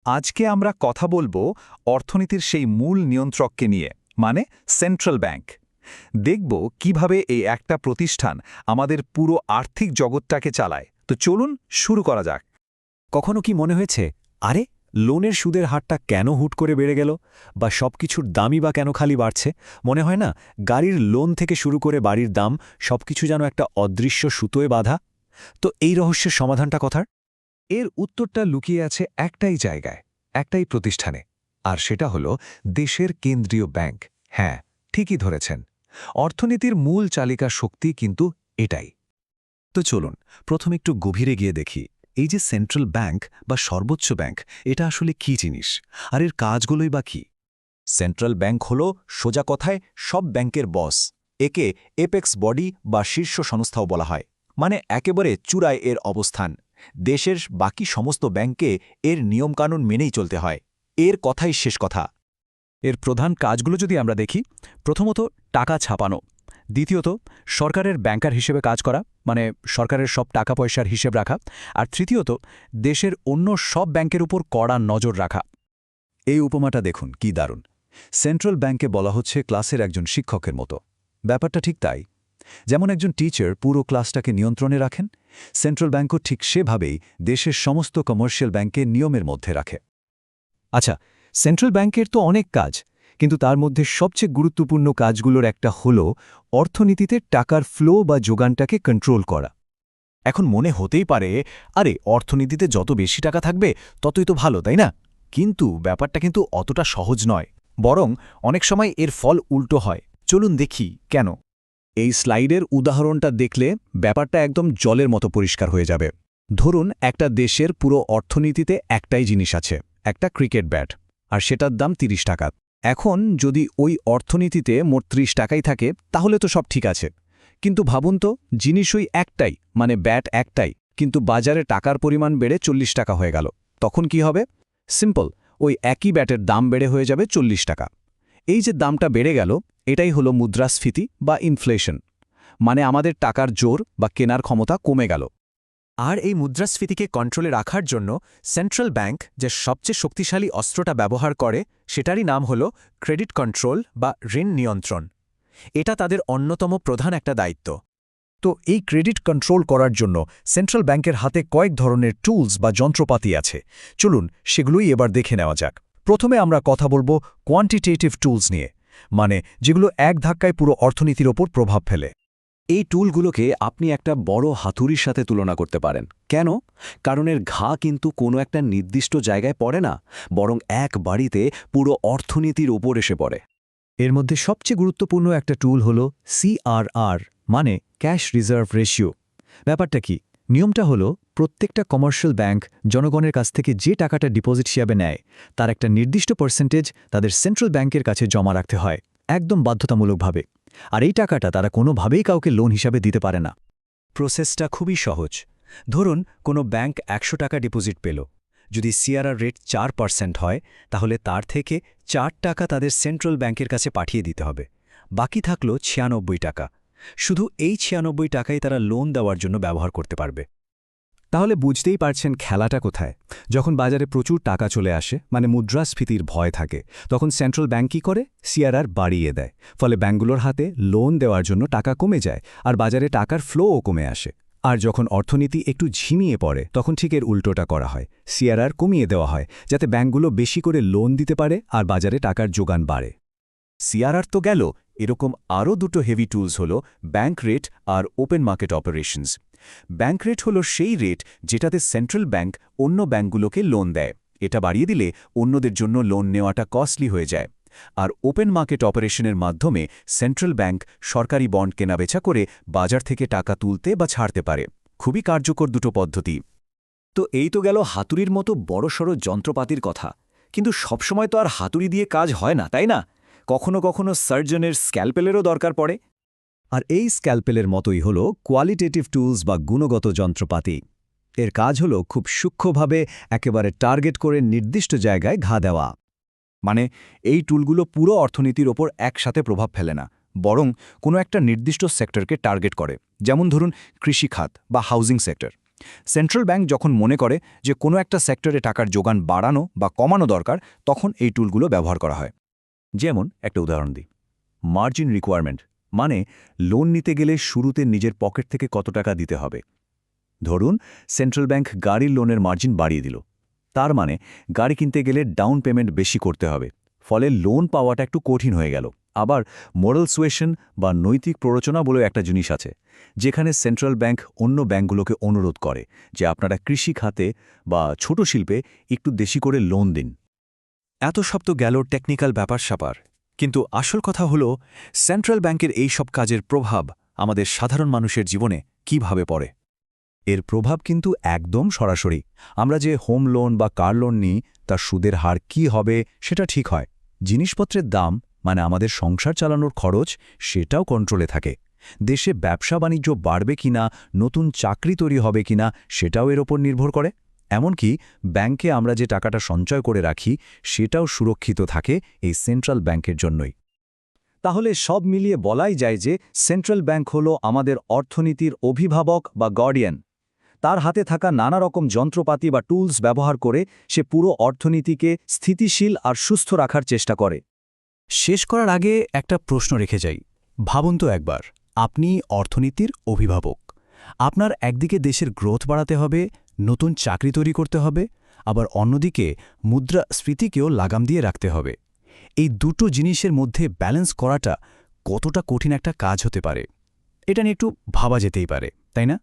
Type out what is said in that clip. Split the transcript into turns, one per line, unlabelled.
আজকে আমরা কথা বলবো অর্থনীতির সেই মূল নিয়ন্ত্রককে নিয়ে, মানে সেন্ট্রাল ব্যাংক। দেখব কিভাবে এই একটা প্রতিষ্ঠান আমাদের পুরো আর্থিক জগৎটাকে চালায়। তো চলুন শুরু করা যাক।
কখনো কি মনে হয়েছে, আরে লোনের সুদের হারটা কেন হুট করে বেড়ে গেল, বা সবকিছুর দামই বা কেন খালি বাড়ছে? মনে হয় না গাড়ির লোন থেকে শুরু করে বাড়ির দাম সবকিছু যেন একটা অদৃশ্য সুতোয় বাঁধা। তো এই রহস্যের সমাধানটা কথার?
এর উত্তরটা লুকিয়ে আছে একটাই জায়গায়, একটাই প্রতিষ্ঠানে, আর সেটা হলো দেশের কেন্দ্রীয় ব্যাংক। হ্যাঁ, ঠিকই ধরেছেন, অর্থনীতির মূল চালিকা শক্তি কিন্তু এটাই।
তো চলুন প্রথম একটু গভীরে গিয়ে দেখি, এই যে সেন্ট্রাল ব্যাংক বা সর্বোচ্চ ব্যাংক, এটা আসলে কি জিনিস, আর এর কাজগুলোই বা কি?
সেন্ট্রাল ব্যাংক হল সোজা কথায় সব ব্যাংকের বস। একে এপেক্স বডি বা শীর্ষ সংস্থাও বলা হয়, মানে একেবারে চূড়ায় এর অবস্থান। দেশের বাকি সমস্ত ব্যাংকে এর নিয়মকানুন মেনেই চলতে হয়। এর কথাই শেষ কথা।
এর প্রধান কাজগুলো যদি আমরা দেখি, প্রথমত টাকা ছাপানো, দ্বিতীয়ত সরকারের ব্যাংকার হিসেবে কাজ করা, মানে সরকারের সব টাকা পয়সার হিসেব রাখা, আর তৃতীয়ত দেশের অন্য সব ব্যাংকের উপর কড়া নজর রাখা।
এই উপমাটা দেখুন কি দারুণ। সেন্ট্রাল ব্যাংকে বলা হচ্ছে ক্লাসের একজন শিক্ষকের মতো। ব্যাপারটা ঠিক তাই। যেমন একজন টিচার পুরো ক্লাসটাকে নিয়ন্ত্রণে রাখেন, সেন্ট্রাল ব্যাংকও ঠিক সেভাবেই দেশের সমস্ত কমার্শিয়াল ব্যাংকে নিয়মের মধ্যে রাখে।
আচ্ছা, সেন্ট্রাল ব্যাংকের তো অনেক কাজ, কিন্তু তার মধ্যে সবচেয়ে গুরুত্বপূর্ণ কাজগুলোর একটা হল অর্থনীতিতে টাকার ফ্লো বা যোগানটাকে কন্ট্রোল করা। এখন মনে হতেই পারে, আরে অর্থনীতিতে যত বেশি টাকা থাকবে ততই তো ভালো, তাই না? কিন্তু ব্যাপারটা কিন্তু অতটা সহজ নয়, বরং অনেক সময় এর ফল উল্টো হয়। চলুন দেখি কেন। এই স্লাইডের উদাহরণটা দেখলে ব্যাপারটা একদম জলের মতো পরিষ্কার হয়ে যাবে। ধরুন একটা দেশের পুরো অর্থনীতিতে একটাই জিনিস আছে, একটা ক্রিকেট ব্যাট, আর সেটার দাম ৩০ টাকা। এখন যদি ওই অর্থনীতিতে মোট ৩০ টাকাই থাকে তাহলে তো সব ঠিক আছে, কিন্তু ভাবুন তো, জিনিস ওই একটাই, মানে ব্যাট একটাই, কিন্তু বাজারে টাকার পরিমাণ বেড়ে ৪০ টাকা হয়ে গেল। তখন কি হবে? সিম্পল, ওই একই ব্যাটের দাম বেড়ে হয়ে যাবে ৪০ টাকা। এই যে দামটা বেড়ে গেল, এটাই হলো মুদ্রাস্ফীতি বা ইনফ্লেশন, মানে আমাদের টাকার জোর বা কেনার ক্ষমতা কমে গেল।
আর এই মুদ্রাস্ফীতিকে কন্ট্রোলে রাখার জন্য সেন্ট্রাল ব্যাংক যে সবচেয়ে শক্তিশালী অস্ত্রটা ব্যবহার করে, সেটারই নাম হল ক্রেডিট কন্ট্রোল বা ঋণ নিয়ন্ত্রণ। এটা তাদের অন্যতম প্রধান একটা দায়িত্ব।
তো এই ক্রেডিট কন্ট্রোল করার জন্য সেন্ট্রাল ব্যাংকের হাতে কয়েক ধরনের টুলস বা যন্ত্রপাতি আছে। চলুন সেগুলোই এবার দেখে নেওয়া যাক। প্রথমে আমরা কথা বলবো কোয়ান্টিটেটিভ টুলস নিয়ে, মানে যেগুলো এক ধাক্কায় পুরো অর্থনীতির ওপর প্রভাব ফেলে।
এই টুলগুলোকে আপনি একটা বড় হাতুড়ির সাথে তুলনা করতে পারেন। কেন? কারণ এর ঘা কিন্তু কোনো একটা নির্দিষ্ট জায়গায় পড়ে না, বরং এক বাড়িতে পুরো অর্থনীতির ওপর এসে পড়ে।
এর মধ্যে সবচেয়ে গুরুত্বপূর্ণ একটা টুল হল সিআরআর, মানে ক্যাশ রিজার্ভ রেশিও। ব্যাপারটা কি? নিয়মটা হলো প্রত্যেকটা কমার্শিয়াল ব্যাংক জনগণের কাছ থেকে যে টাকাটা ডিপোজিট হিসাবে নেয়, তার একটা নির্দিষ্ট পার্সেন্টেজ তাদের সেন্ট্রাল ব্যাংকের কাছে জমা রাখতে হয়, একদম বাধ্যতামূলকভাবে। আর এই টাকাটা তারা কোনোভাবেই কাউকে লোন হিসাবে দিতে পারে না। প্রসেসটা খুবই সহজ। ধরুন কোনো ব্যাংক ১০০ টাকা ডিপোজিট পেল। যদি সিআরআর রেট ৪% হয়, তাহলে তার থেকে ৪ টাকা তাদের সেন্ট্রাল ব্যাংকের কাছে পাঠিয়ে দিতে হবে। বাকি থাকলো ৯৬ টাকা। শুধু এই ৯৬ টাকাই তারা লোন দেওয়ার জন্য ব্যবহার করতে পারবে। তাহলে বুঝতেই পারছেন খেলাটা কোথায়। যখন বাজারে প্রচুর টাকা চলে আসে, মানে মুদ্রাস্ফীতির ভয় থাকে, তখন সেন্ট্রাল ব্যাংক কী করে? সিআরআর বাড়িয়ে দেয়। ফলে ব্যাংকগুলোর হাতে লোন দেওয়ার জন্য টাকা কমে যায়, আর বাজারে টাকার ফ্লোও কমে আসে। আর যখন অর্থনীতি একটু ঝিমিয়ে পড়ে, তখন ঠিক এর উল্টোটা করা হয়, সিআরআর কমিয়ে দেওয়া হয়, যাতে ব্যাংকগুলো বেশি করে লোন দিতে পারে আর বাজারে টাকার যোগান বাড়ে।
সিআরআর তো গেল, এরকম আরও দুটো হেভি টুলস হল ব্যাংক রেট আর open market operations. Bank rate হল সেই রেট যেটাতে সেন্ট্রাল ব্যাংক অন্য ব্যাংকগুলোকে লোন দেয়। এটা বাড়িয়ে দিলে অন্যদের জন্য লোন নেওয়াটা কস্টলি হয়ে যায়। আর ওপেন মার্কেট অপারেশনের মাধ্যমে সেন্ট্রাল ব্যাংক সরকারি বন্ড কেনাবেচা করে বাজার থেকে টাকা তুলতে বা ছাড়তে পারে। খুবই কার্যকর দুটো পদ্ধতি।
তো এই তো গেল হাতুড়ির মতো বড়সড় যন্ত্রপাতির কথা, কিন্তু সবসময় তো আর হাতুড়ি দিয়ে কাজ হয় না, তাই না? কখনো কখনো সার্জনের স্ক্যালপেলেরও দরকার পড়ে। আর এই স্ক্যালপেলের মতোই হল কোয়ালিটেটিভ টুলস বা গুণগত যন্ত্রপাতি। এর কাজ হল খুব সূক্ষ্মভাবে একেবারে টার্গেট করে নির্দিষ্ট জায়গায় ঘা দেওয়া।
মানে এই টুলগুলো পুরো অর্থনীতির ওপর একসাথে প্রভাব ফেলে না, বরং কোনো একটা নির্দিষ্ট সেক্টরকে টার্গেট করে। যেমন ধরুন কৃষি খাত বা হাউজিং সেক্টর। সেন্ট্রাল ব্যাংক যখন মনে করে যে কোনো একটা সেক্টরে টাকার যোগান বাড়ানো বা কমানো দরকার, তখন এই টুলগুলো ব্যবহার করা হয়।
যেমন একটা উদাহরণ দিই, মার্জিন রিকোয়ারমেন্ট মানে লোন নিতে গেলে শুরুতে নিজের পকেট থেকে কত টাকা দিতে হবে। ধরুন সেন্ট্রাল ব্যাংক গাড়ির লোনের মার্জিন বাড়িয়ে দিল, তার মানে গাড়ি কিনতে গেলে ডাউন পেমেন্ট বেশি করতে হবে, ফলে লোন পাওয়াটা একটু কঠিন হয়ে গেল। আবার মোরাল সুয়েশন বা নৈতিক প্ররোচনা বলেও একটা জিনিস আছে, যেখানে সেন্ট্রাল ব্যাংক অন্য ব্যাংকগুলোকে অনুরোধ করে যে আপনারা কৃষি খাতে বা ছোট শিল্পে একটু বেশি করে লোন দিন।
এত সব তো গেল টেকনিক্যাল ব্যাপার-স্যাপার, কিন্তু আসল কথা হলো সেন্ট্রাল ব্যাংকের এই সব কাজের প্রভাব আমাদের সাধারণ মানুষের জীবনে কিভাবে পড়ে। এর প্রভাব কিন্তু একদম সরাসরি। আমরা যে হোম লোন বা কার লোন নিই, তার সুদের হার কি হবে সেটা ঠিক হয়। জিনিসপত্রের দাম মানে আমাদের সংসার চালানোর খরচ, সেটাও কন্ট্রোলে থাকে। দেশে ব্যবসা বাণিজ্য বাড়বে কিনা, নতুন চাকরি তৈরি হবে কিনা, সেটাও এর ওপর নির্ভর করে। এমনকি ব্যাংকে আমরা যে টাকাটা সঞ্চয় করে রাখি, সেটাও সুরক্ষিত থাকে এই সেন্ট্রাল ব্যাংকের জন্যই। তাহলে সব মিলিয়ে বলাই যায় যে সেন্ট্রাল ব্যাংক হলো আমাদের অর্থনীতির অভিভাবক বা গার্ডিয়ান। তার হাতে থাকা নানা রকম যন্ত্রপাতি বা টুলস ব্যবহার করে সে পুরো অর্থনীতিকে স্থিতিশীল আর সুস্থ রাখার চেষ্টা করে। শেষ করার আগে একটা প্রশ্ন রেখে যাই। ভাবুন তো একবার, আপনি অর্থনীতির অভিভাবক। আপনার একদিকে দেশের গ্রোথ বাড়াতে হবে, নতুন চাকরি তৈরি করতে হবে, আবার অন্যদিকে মুদ্রাস্ফীতিকেও লাগাম দিয়ে রাখতে হবে। এই দুটো জিনিসের মধ্যে ব্যালেন্স করাটা কতটা কঠিন একটা কাজ হতে পারে, এটা নিয়ে একটু ভাবা যেতেই পারে, তাই না?